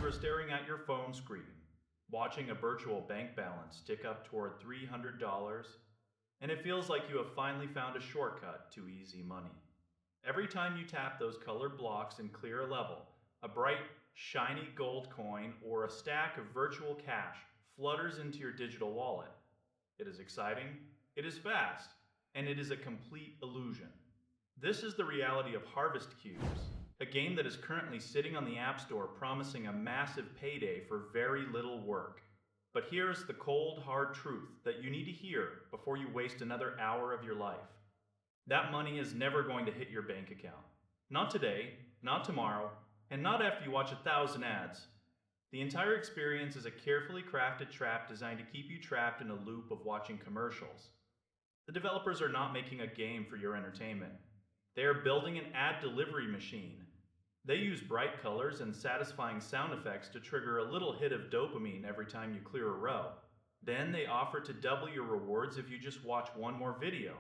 are staring at your phone screen, watching a virtual bank balance tick up toward $300, and it feels like you have finally found a shortcut to easy money. Every time you tap those colored blocks and clear a level, a bright, shiny gold coin or a stack of virtual cash flutters into your digital wallet. It is exciting, it is fast, and it is a complete illusion. This is the reality of Harvest Cubes, a game that is currently sitting on the App Store promising a massive payday for very little work. But here's the cold, hard truth that you need to hear before you waste another hour of your life. That money is never going to hit your bank account. Not today, not tomorrow, and not after you watch 1,000 ads. The entire experience is a carefully crafted trap designed to keep you trapped in a loop of watching commercials. The developers are not making a game for your entertainment. They are building an ad delivery machine. They use bright colors and satisfying sound effects to trigger a little hit of dopamine every time you clear a row. Then they offer to double your rewards if you just watch one more video.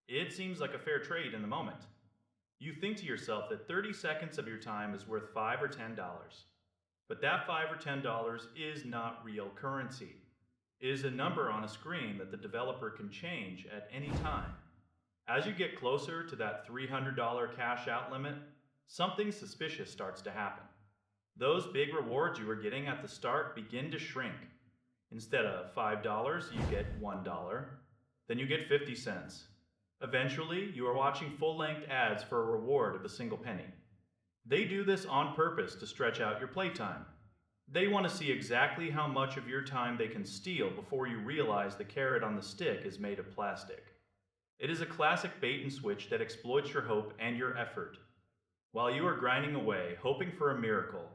It seems like a fair trade in the moment. You think to yourself that 30 seconds of your time is worth $5 or $10. But that $5 or $10 is not real currency. It is a number on a screen that the developer can change at any time. As you get closer to that $300 cash out limit, something suspicious starts to happen. Those big rewards you were getting at the start begin to shrink. Instead of $5, you get $1. Then you get 50 cents. Eventually, you are watching full-length ads for a reward of a single penny. They do this on purpose to stretch out your playtime. They want to see exactly how much of your time they can steal before you realize the carrot on the stick is made of plastic. It is a classic bait and switch that exploits your hope and your effort. While you are grinding away, hoping for a miracle,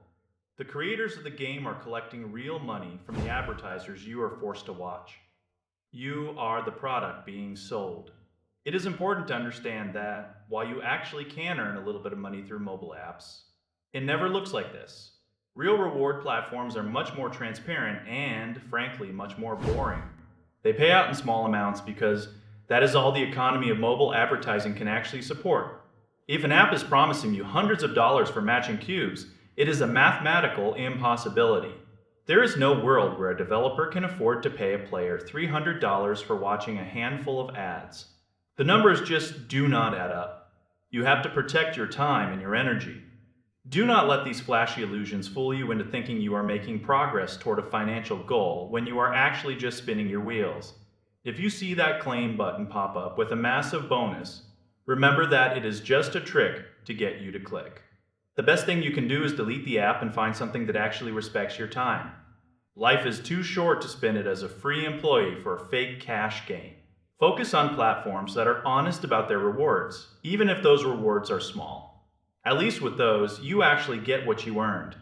the creators of the game are collecting real money from the advertisers you are forced to watch. You are the product being sold. It is important to understand that, while you actually can earn a little bit of money through mobile apps, it never looks like this. Real reward platforms are much more transparent and, frankly, much more boring. They pay out in small amounts because that is all the economy of mobile advertising can actually support. If an app is promising you hundreds of dollars for matching cubes, it is a mathematical impossibility. There is no world where a developer can afford to pay a player $300 for watching a handful of ads. The numbers just do not add up. You have to protect your time and your energy. Do not let these flashy illusions fool you into thinking you are making progress toward a financial goal when you are actually just spinning your wheels. If you see that claim button pop up with a massive bonus, remember that it is just a trick to get you to click. The best thing you can do is delete the app and find something that actually respects your time. Life is too short to spend it as a free employee for a fake cash gain. Focus on platforms that are honest about their rewards, even if those rewards are small. At least with those, you actually get what you earned.